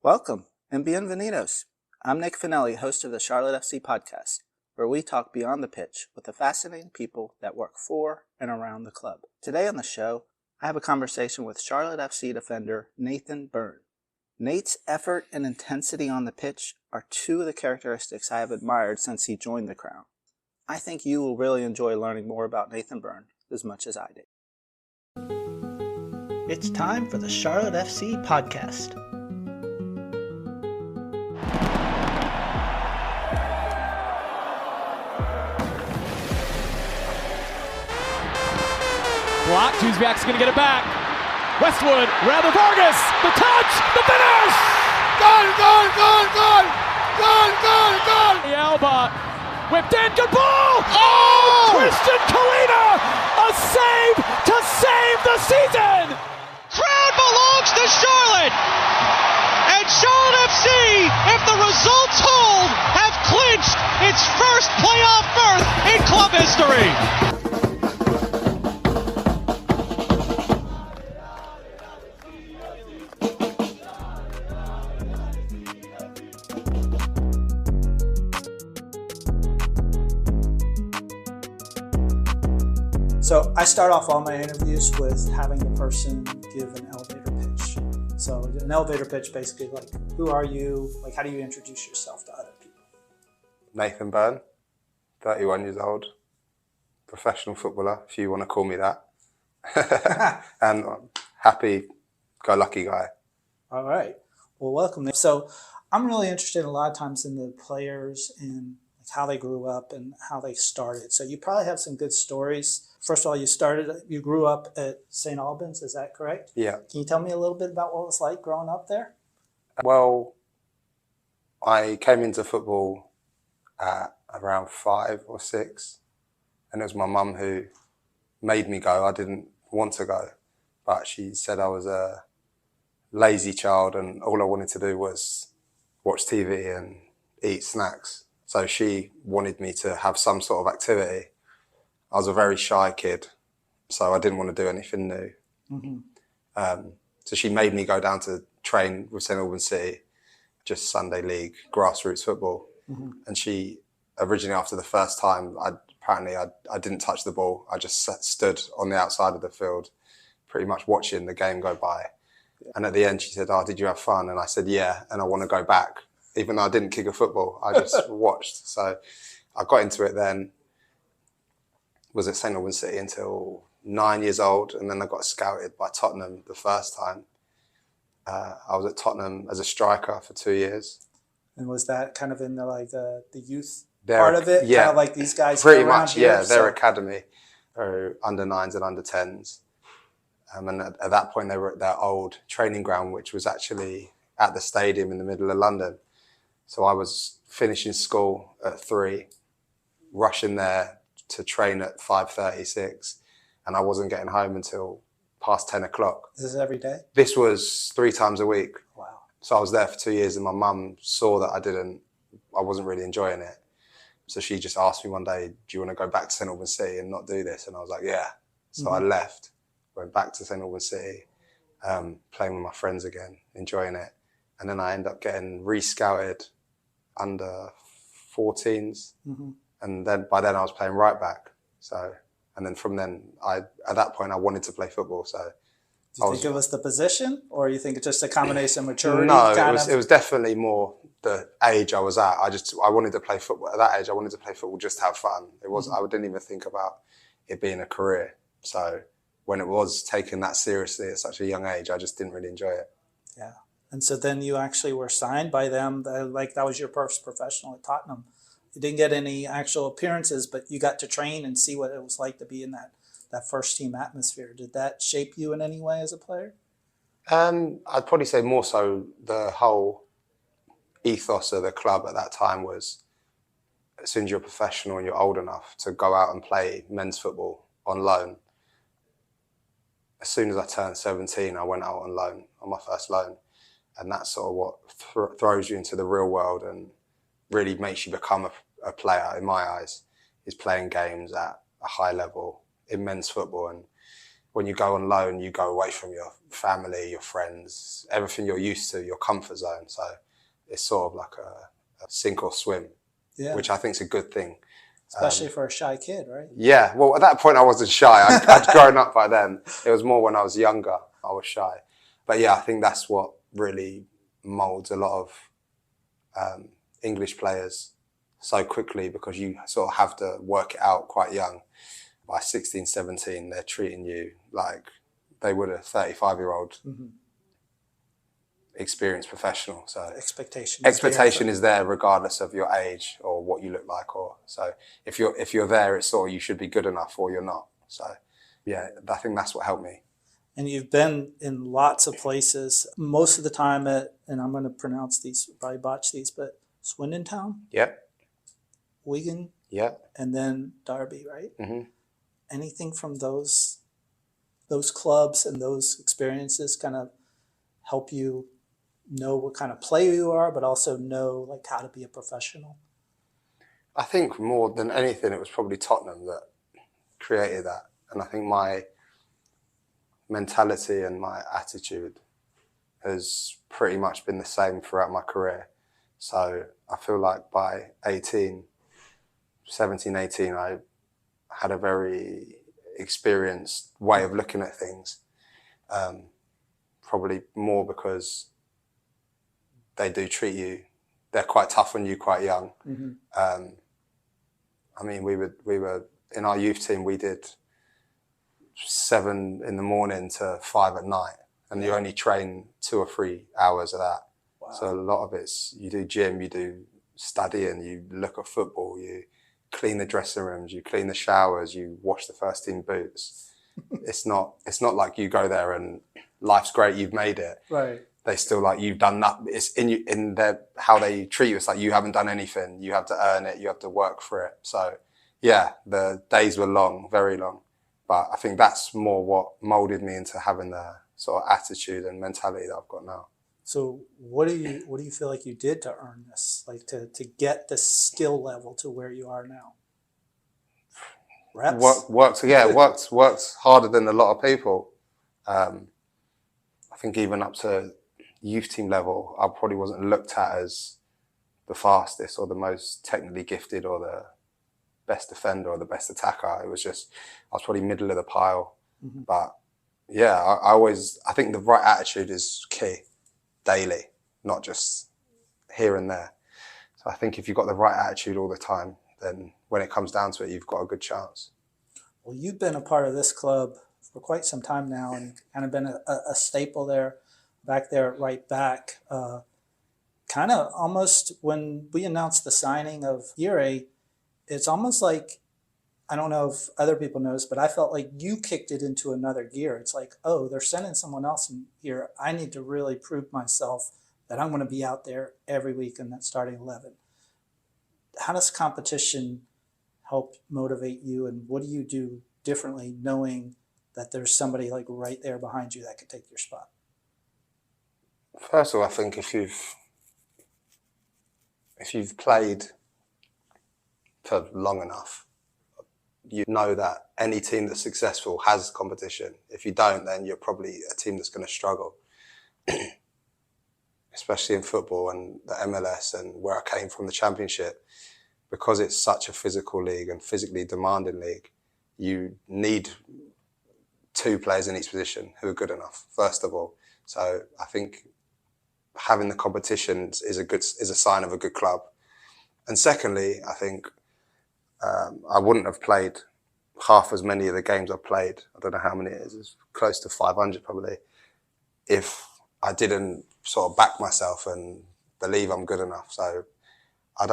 Welcome and bienvenidos. I'm Nic Finelli, host of the Charlotte FC podcast, where we talk beyond the pitch with the fascinating people that work for and around the club. Today on the show, I have a conversation with Charlotte FC defender Nathan Byrne. Nate's effort and intensity on the pitch are two of the characteristics I have admired since he joined the Crown. I think you will really enjoy learning more about Nathan Byrne as much as I did. It's time for the Charlotte FC podcast. Blocked, who's back's gonna get it back. Westwood, rather Vargas, the touch, the finish! Gone! The Alba, whipped in, good ball! Oh! Christian Kalina, a save to save the season! Crown belongs to Charlotte! And Charlotte FC, if the results hold, have clinched its first playoff berth in club history! So I start off all my interviews with having the person give an elevator pitch. So an elevator pitch, basically, like, who are you? Like, how do you introduce yourself to other people? Nathan Byrne, 31 years old, professional footballer, if you want to call me that. And happy-go-lucky guy. All right. Well, welcome. So I'm really interested a lot of times in the players and how they grew up and how they started. So you probably have some good stories. First of all, you grew up at St. Albans, is that correct? Yeah. Can you tell me a little bit about what it was like growing up there? Well, I came into football at around 5 or 6, and it was my mum who made me go. I didn't want to go, but she said I was a lazy child and all I wanted to do was watch TV and eat snacks. So she wanted me to have some sort of activity. I was a very shy kid, so I didn't want to do anything new. Mm-hmm. So she made me go down to train with St. Albans City, just Sunday league, grassroots football. Mm-hmm. And she, originally after the first time, I didn't touch the ball. I just stood on the outside of the field, pretty much watching the game go by. And at the end she said, "Oh, did you have fun?" And I said, "Yeah, and I want to go back." Even though I didn't kick a football, I just watched. So I got into it then, was at St. Albans City until 9 years old, and then I got scouted by Tottenham the first time. I was at Tottenham as a striker for 2 years. And was that kind of in the youth part of it? Yeah. Kind of like these guys pretty much, here, yeah. Their academy, under 9s and under 10s. And at that point, they were at their old training ground, which was actually at the stadium in the middle of London. So I was finishing school at 3, rushing there to train at 5:36, and I wasn't getting home until past 10 o'clock. Is this every day? This was 3 times a week. Wow. So I was there for 2 years, and my mum saw that I wasn't really enjoying it. So she just asked me one day, "Do you want to go back to St. Albans City and not do this?" And I was like, "Yeah." So I left, went back to St. Albans City, playing with my friends again, enjoying it. And then I ended up getting re-scouted under 14s. Mm-hmm. And then by then I was playing right back. So, and then from then, at that point I wanted to play football. So, do you think it was the position, or you think it's just a combination of maturity? No, it was definitely more the age I was at. I wanted to play football at that age. I wanted to play football just to have fun. It was I didn't even think about it being a career. So when it was taken that seriously at such a young age, I just didn't really enjoy it. Yeah. And so then you actually were signed by them. That was your first professional at Tottenham. You didn't get any actual appearances, but you got to train and see what it was like to be in that first team atmosphere. Did that shape you in any way as a player? I'd probably say more so the whole ethos of the club at that time was, as soon as you're a professional and you're old enough to go out and play men's football on loan. As soon as I turned 17, I went out on loan, on my first loan. And that's sort of what throws you into the real world and really makes you become a player, in my eyes, is playing games at a high level in men's football. And when you go on loan, you go away from your family, your friends, everything you're used to, your comfort zone. So it's sort of like a sink or swim, which I think is a good thing. Especially for a shy kid, right? Yeah. Well, at that point, I wasn't shy. I'd grown up by then. It was more when I was younger, I was shy. But yeah, I think that's what really molds a lot of English players so quickly, because you sort of have to work it out quite young. By 16, 17, they're treating you like they would a 35-year-old experienced professional. So expectation is there regardless of your age or what you look like. Or so if you're there, it's sort of you should be good enough or you're not. So yeah, I think that's what helped me. And you've been in lots of places, most of the time and I'm going to pronounce these, probably botch these, but Swindon Town? Yep. Wigan? Yep. And then Derby, right? Mm-hmm. Anything from those clubs and those experiences kind of help you know what kind of player you are, but also know like how to be a professional? I think more than anything, it was probably Tottenham that created that. And I think my mentality and my attitude has pretty much been the same throughout my career. So I feel like by 17, 18, I had a very experienced way of looking at things. Probably more because they do treat you, they're quite tough on you quite young. Mm-hmm. I mean, we were in our youth team, we did 7 in the morning to 5 at night, and you only train 2 or 3 hours of that. Wow. So a lot of it's, you do gym, you do studying, you look at football, you clean the dressing rooms, you clean the showers, you wash the first team boots. It's not like you go there and life's great, you've made it. Right. They still like, you've done nothing. It's in their, how they treat you. It's like, you haven't done anything. You have to earn it. You have to work for it. So yeah, the days were long, very long. But I think that's more what molded me into having the sort of attitude and mentality that I've got now. So what do you feel like you did to earn this, like to get the skill level to where you are now? Reps? Worked harder than a lot of people. I think even up to youth team level, I probably wasn't looked at as the fastest or the most technically gifted or the best defender or the best attacker. It was just, I was probably middle of the pile. Mm-hmm. But yeah, I think the right attitude is key daily, not just here and there. So I think if you've got the right attitude all the time, then when it comes down to it, you've got a good chance. Well, you've been a part of this club for quite some time now and kind of been a staple there, back there at right back. Kind of almost when we announced the signing of Ire, it's almost like, I don't know if other people noticed, but I felt like you kicked it into another gear. It's like, oh, they're sending someone else in here. I need to really prove myself that I'm going to be out there every week in that starting 11. How does competition help motivate you, and what do you do differently knowing that there's somebody like right there behind you that could take your spot? First of all, I think if you've played for long enough, you know that any team that's successful has competition. If you don't, then you're probably a team that's going to struggle. Especially in football and the MLS and where I came from, the Championship, because it's such a physical league and physically demanding league, you need 2 players in each position who are good enough, first of all. So I think having the competitions is a sign of a good club. And secondly, I think I wouldn't have played half as many of the games I've played. I don't know how many it is. It's close to 500 probably. If I didn't sort of back myself and believe I'm good enough. So I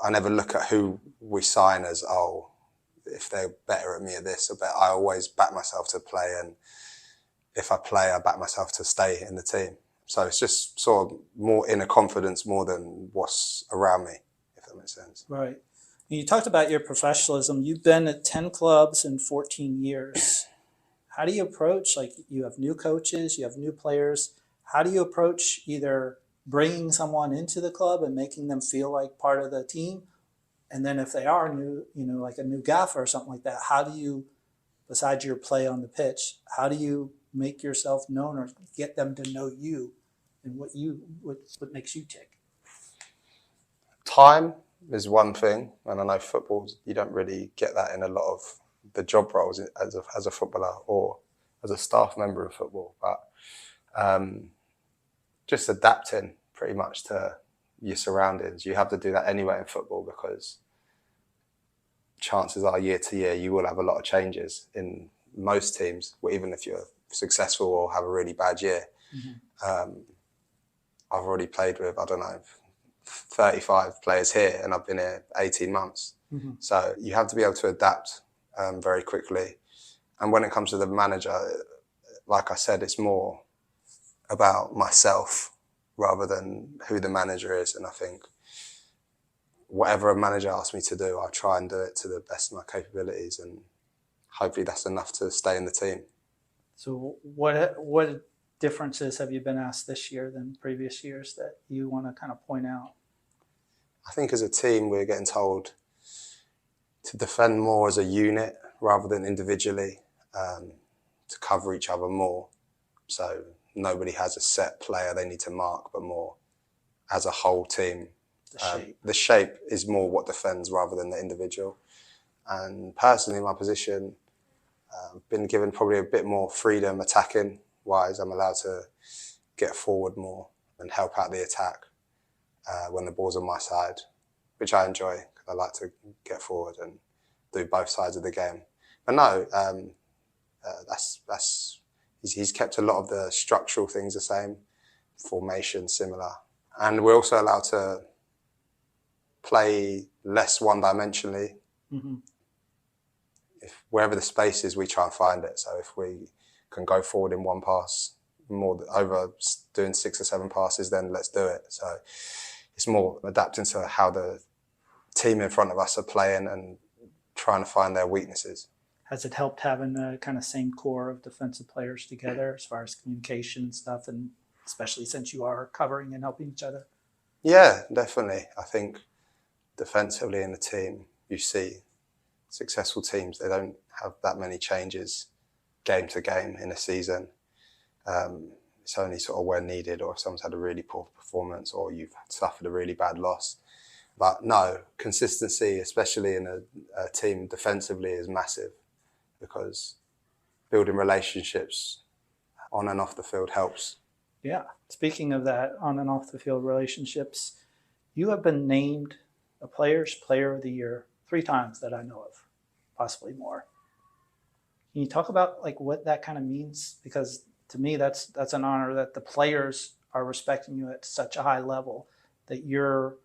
never look at who we sign as, oh, if they're better at me at this or better. I always back myself to play, and if I play, I back myself to stay in the team. So it's just sort of more inner confidence more than what's around me, if that makes sense. Right. You talked about your professionalism. You've been at 10 clubs in 14 years. How do you approach, like, you have new coaches, you have new players. How do you approach either bringing someone into the club and making them feel like part of the team? And then if they are new, like a new gaffer or something like that, how do you besides your play on the pitch, how do you make yourself known or get them to know you and what makes you tick? Time is one thing, and I know football, you don't really get that in a lot of the job roles as a footballer or as a staff member of football, but just adapting pretty much to your surroundings. You have to do that anyway in football, because chances are year to year you will have a lot of changes in most teams, even if you're successful or have a really bad year. Mm-hmm. I've already played with, 35 players here, and I've been here 18 months. Mm-hmm. So you have to be able to adapt very quickly. And when it comes to the manager, like I said, it's more about myself rather than who the manager is. And I think whatever a manager asks me to do, I try and do it to the best of my capabilities, and hopefully that's enough to stay in the team. So what differences have you been asked this year than previous years that you want to kind of point out? I think as a team, we're getting told to defend more as a unit rather than individually, to cover each other more. So nobody has a set player they need to mark, but more as a whole team. The shape is more what defends rather than the individual. And personally, in my position, I've been given probably a bit more freedom attacking wise. I'm allowed to get forward more and help out the attack when the ball's on my side, which I enjoy, because I like to get forward and do both sides of the game. But no, he's kept a lot of the structural things the same, formation similar, and we're also allowed to play less one-dimensionally. Mm-hmm. If wherever the space is, we try and find it. So if we can go forward in one pass, more over doing 6 or 7 passes, then let's do it. So it's more adapting to how the team in front of us are playing and trying to find their weaknesses. Has it helped having the kind of same core of defensive players together as far as communication and stuff, and especially since you are covering and helping each other? Yeah, definitely. I think defensively in the team, you see successful teams, they don't have that many changes game to game in a season. It's only sort of where needed, or if someone's had a really poor performance or you've suffered a really bad loss. But no, consistency, especially in a team defensively, is massive, because building relationships on and off the field helps. Yeah. Speaking of that, on and off the field relationships, you have been named a Players' Player of the Year 3 times that I know of, possibly more. Can you talk about like what that kind of means? Because to me, that's an honor that the players are respecting you at such a high level that you're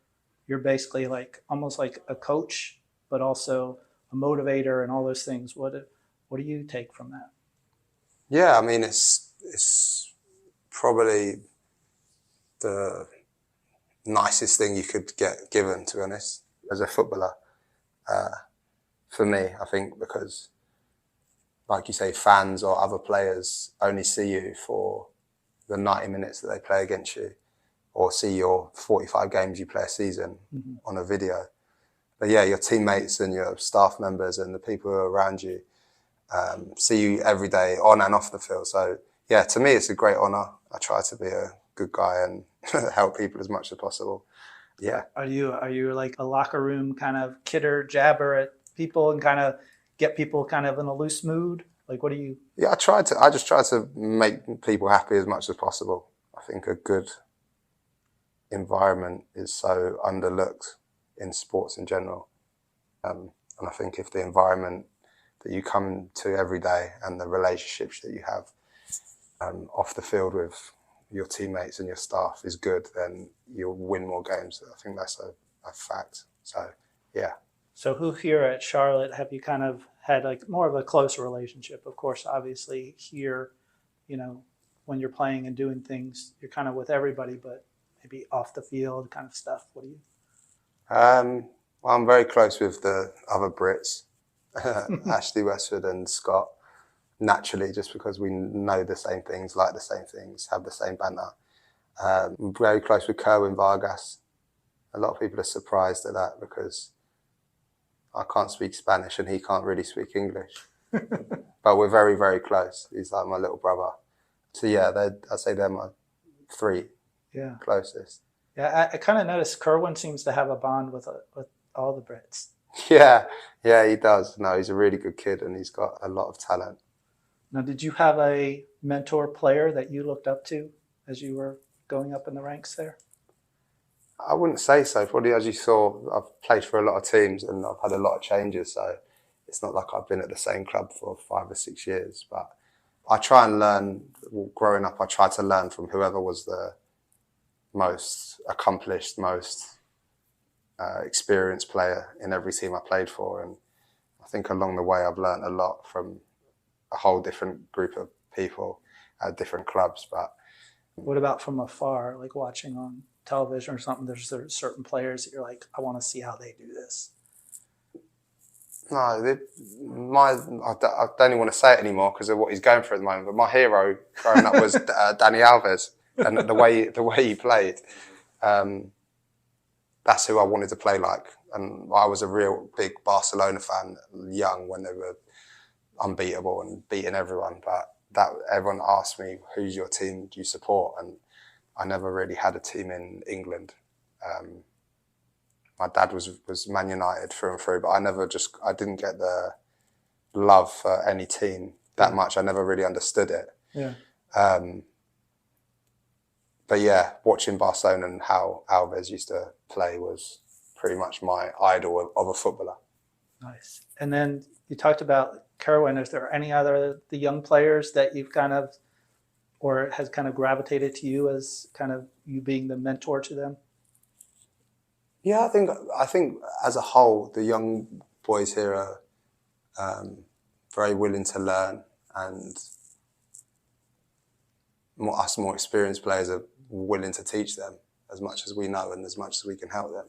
basically like almost like a coach, but also a motivator and all those things. What do you take from that? Yeah, I mean, it's probably the nicest thing you could get given, to be honest, as a footballer. For me, I think, because, like you say, fans or other players only see you for the 90 minutes that they play against you, or see your 45 games you play a season on a video. But yeah, your teammates and your staff members and the people who are around you see you every day on and off the field. So yeah, to me, it's a great honour. I try to be a good guy and help people as much as possible. Yeah. Are you like a locker room kind of kidder, jabber at people and kind of get people kind of in a loose mood? Like, what do you? Yeah, I just try to make people happy as much as possible. I think a good environment is so underlooked in sports in general. And I think if the environment that you come to every day and the relationships that you have off the field with your teammates and your staff is good, then you'll win more games. I think that's a fact. So, yeah. So who here at Charlotte have you kind of had like more of a close relationship? Of course, obviously here, you know, when you're playing and doing things, you're kind of with everybody, but maybe off the field kind of stuff. What do you? Well, I'm very close with the other Brits, Ashley, Westwood and Scott, naturally, just because we know the same things, like the same things, have the same banter. I'm very close with Kerwin Vargas. A lot of people are surprised at that because I can't speak Spanish and he can't really speak English. but we're very, very close. He's like my little brother. So yeah, I'd say they're my 3 closest. Yeah, I kind of noticed Kerwin seems to have a bond with all the Brits. Yeah, he does. No, he's a really good kid and he's got a lot of talent. Now, did you have a mentor player that you looked up to as you were going up in the ranks there? I wouldn't say so. Probably, as you saw, I've played for a lot of teams and I've had a lot of changes. So it's not like I've been at the same club for 5 or 6 years. But I try and learn. Growing up, I tried to learn from whoever was the most accomplished, most experienced player in every team I played for. And I think along the way, I've learned a lot from a whole different group of people at different clubs. But what about from afar, like watching on television or something? There's certain players that you're like, I want to see how they do this. No, I don't even want to say it anymore because of what he's going through at the moment. But my hero growing up was Dani Alves, and the way he played, that's who I wanted to play like. And I was a real big Barcelona fan, young when they were unbeatable and beating everyone. But everyone asked me, "Who's your team? Do you support?" And I never really had a team in England. My dad was Man United through and through, but I didn't get the love for any team that much. I never really understood it. Yeah. But yeah, watching Barcelona and how Alves used to play was pretty much my idol of a footballer. Nice. And then you talked about Kerwin. Is there any other the young players that you've kind of, or has kind of gravitated to you as kind of you being the mentor to them? Yeah, I think as a whole, the young boys here are very willing to learn, and us more experienced players are willing to teach them as much as we know and as much as we can help them.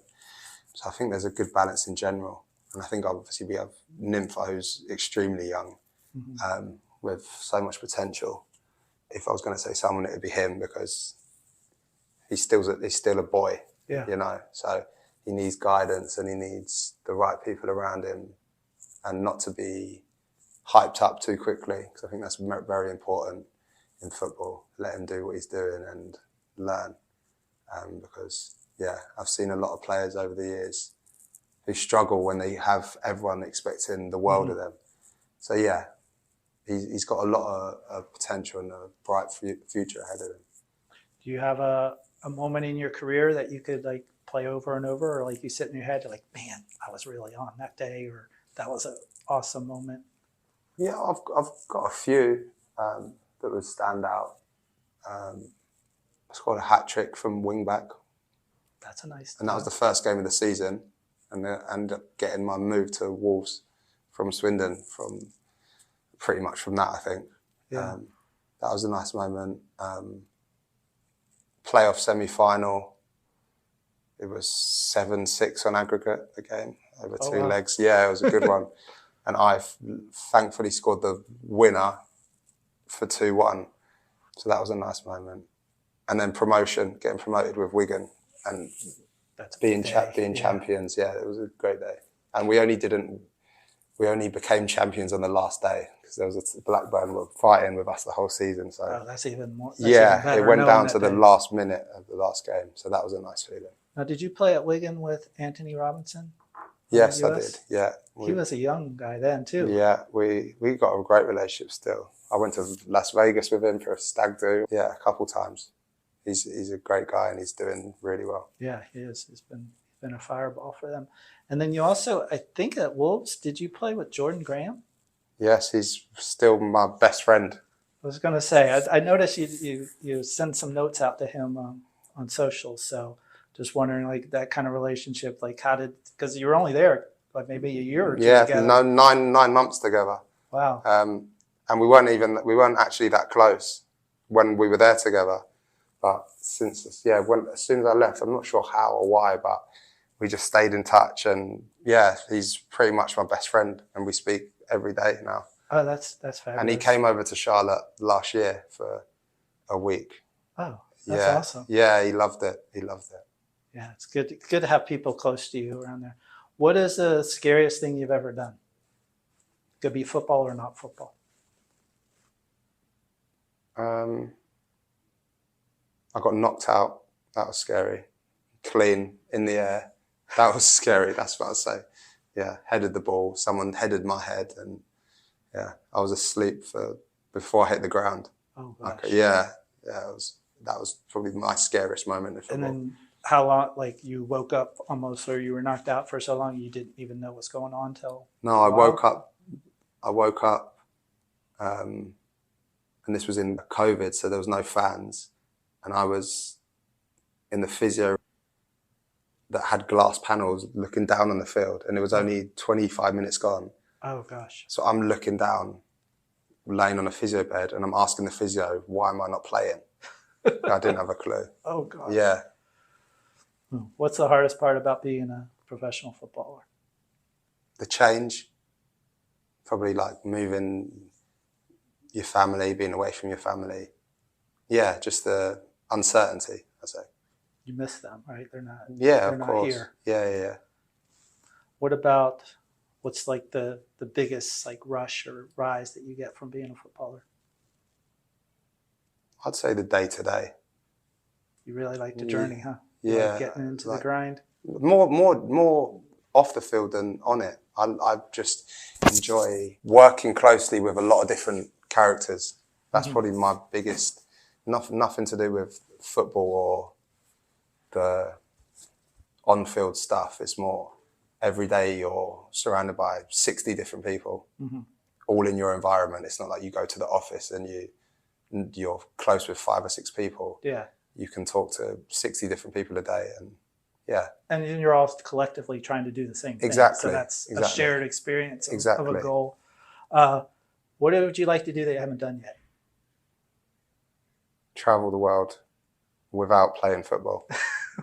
So I think there's a good balance in general. And I think obviously we have Nympha, who's extremely young, with so much potential. If I was going to say someone, it would be him because he's still a boy, you know. So he needs guidance and he needs the right people around him, and not to be hyped up too quickly, because I think that's very important in football. Let him do what he's doing and learn. Because, I've seen a lot of players over the years who struggle when they have everyone expecting the world of them. So, he's got a lot of potential and a bright future ahead of him. Do you have a moment in your career that you could like play over and over, or like you sit in your head, you're like, man, I was really on that day, or that was an awesome moment? Yeah, I've got a few that would stand out. I scored a hat-trick from wing-back. That's a nice. And that was the first game of the season, and I ended up getting my move to Wolves from Swindon pretty much from that, I think. Yeah. That was a nice moment. Playoff semi-final. It was 7-6 on aggregate, the game, over two legs. Yeah, it was a good one. And I thankfully scored the winner for 2-1. So that was a nice moment. And then getting promoted with Wigan and being champions. Yeah, it was a great day. And we only became champions on the last day because there was a Blackburn were fighting with us the whole season. So that's even more. It went down to the last minute of the last game. So that was a nice feeling. Now, did you play at Wigan with Antonee Robinson? Yes, I did. Yeah, he was a young guy then too. Yeah, we got a great relationship still. I went to Las Vegas with him for a stag do. Yeah, a couple times. He's a great guy and he's doing really well. Yeah, he is. He's been a fireball for them. And then you also, I think at Wolves, did you play with Jordan Graham? Yes, he's still my best friend. I was going to say, I noticed you send some notes out to him on socials. So just wondering, like, that kind of relationship, like because you were only there like maybe a year or two together. No, 9 months together. Wow. And we weren't actually that close when we were there together. But as soon as I left, I'm not sure how or why, but we just stayed in touch. And he's pretty much my best friend, and we speak every day now. Oh, that's fabulous. And he came over to Charlotte last year for a week. Oh, that's awesome. Yeah, he loved it. Yeah, it's good. It's good to have people close to you around there. What is the scariest thing you've ever done? Could be football or not football. I got knocked out. That was scary. Clean in the air. That was scary. That's what I'd say. Yeah, headed the ball. Someone headed my head, and yeah, I was asleep before I hit the ground. Oh gosh. Okay, yeah. That was probably my scariest moment in football. And then how long? Like you woke up almost, or you were knocked out for so long you didn't even know what's going on till? No, I woke up, and this was in COVID, so there was no fans, and I was in the physio that had glass panels looking down on the field, and it was only 25 minutes gone. Oh gosh. So I'm looking down, laying on a physio bed, and I'm asking the physio, why am I not playing? I didn't have a clue. Oh gosh. Yeah. What's the hardest part about being a professional footballer? The change, probably like moving your family, being away from your family. Yeah, just the uncertainty, I'd say. You miss them, right? They're not. Yeah, they're of not course. Here. Yeah. What about what's like the biggest like rush or rise that you get from being a footballer? I'd say the day-to-day. You really like the journey, huh? Yeah. Like getting into the grind? More off the field than on it. I just enjoy working closely with a lot of different characters. That's probably my biggest, nothing to do with football or the on-field stuff. It's more every day you're surrounded by 60 different people, all in your environment. It's not like you go to the office and you're close with 5 or 6 people. Yeah. You can talk to 60 different people a day, and yeah. And then you're all collectively trying to do the same thing. Exactly. So that's a shared experience of a goal. What would you like to do that you haven't done yet? Travel the world without playing football.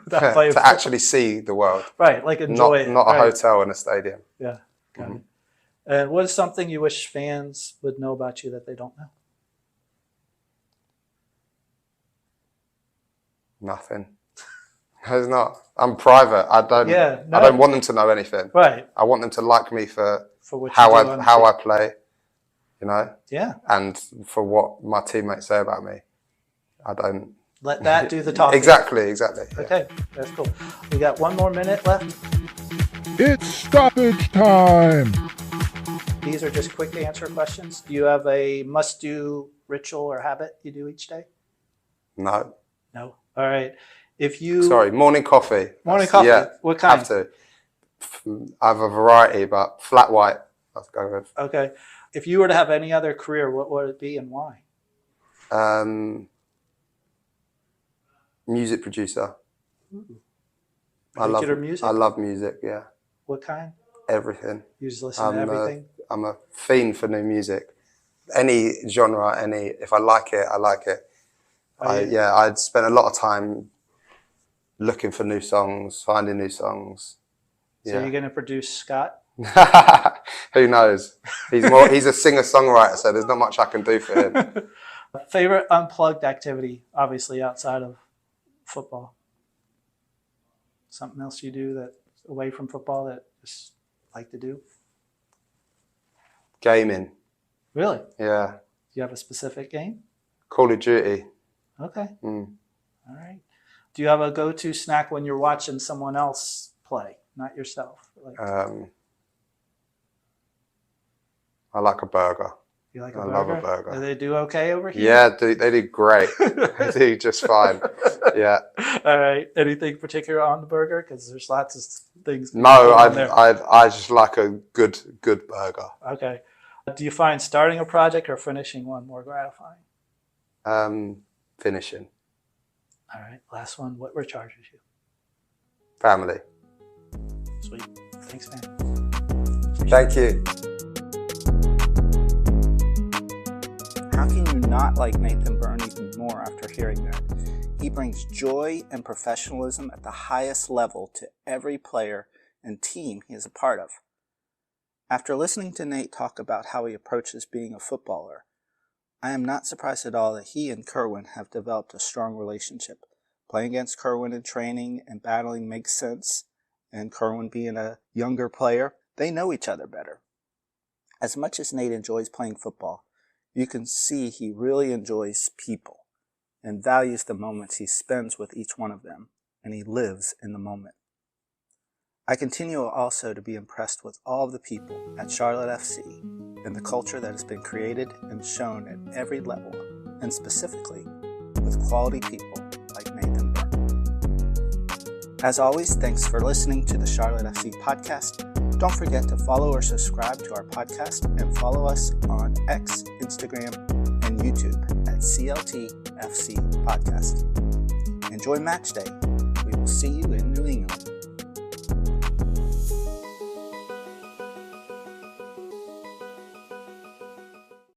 Without playing to actually see the world. Right, like enjoy it. Not a right. hotel and a stadium. Yeah, got it. And what is something you wish fans would know about you that they don't know? Nothing. It's not. I'm private. I don't want them to know anything. Right. I want them to like me for what how I play, you know? Yeah. And for what my teammates say about me. I don't let that do the talking. Exactly. Okay, that's cool. We got 1 more minute left. It's stoppage time. These are just quick answer questions. Do you have a must-do ritual or habit you do each day? No. No. All right. Morning coffee. Morning coffee. Yeah. What kind? Have to. I have a variety, but flat white I'll go with. Okay. If you were to have any other career, what would it be and why? Music producer. Particular music? I love music, yeah. What kind? Everything. You just listen to everything? I'm a fiend for new music. Any genre, if I like it, I like it. I'd spent a lot of time looking for new songs, finding new songs. So you're going to produce Scott? Who knows? He's a singer-songwriter, so there's not much I can do for him. Favorite unplugged activity, obviously outside of football? Something else you do that away from football that you just like to do? Gaming. Really? Yeah. Do you have a specific game? Call of Duty. Okay. All right. Do you have a go-to snack when you're watching someone else play, not yourself? I like a burger. You like a burger? I love a burger. Do they do okay over here? Yeah, they do great. They do just fine. Yeah. All right. Anything particular on the burger? Because there's lots of things. No, I just like a good burger. Okay. Do you find starting a project or finishing one more gratifying? Finishing. All right. Last one. What recharges you? Family. Sweet. Thanks, man. Thank you. How can you not like Nathan Byrne even more after hearing that? He brings joy and professionalism at the highest level to every player and team he is a part of. After listening to Nate talk about how he approaches being a footballer, I am not surprised at all that he and Kerwin have developed a strong relationship. Playing against Kerwin in training and battling makes sense, and Kerwin being a younger player, they know each other better. As much as Nate enjoys playing football, you can see he really enjoys people and values the moments he spends with each one of them, and he lives in the moment. I continue also to be impressed with all of the people at Charlotte FC and the culture that has been created and shown at every level, and specifically with quality people like Nathan Byrne. As always, thanks for listening to the Charlotte FC podcast. Don't forget to follow or subscribe to our podcast and follow us on X, Instagram, and YouTube at CLTFC Podcast. Enjoy match day. We will see you in New England.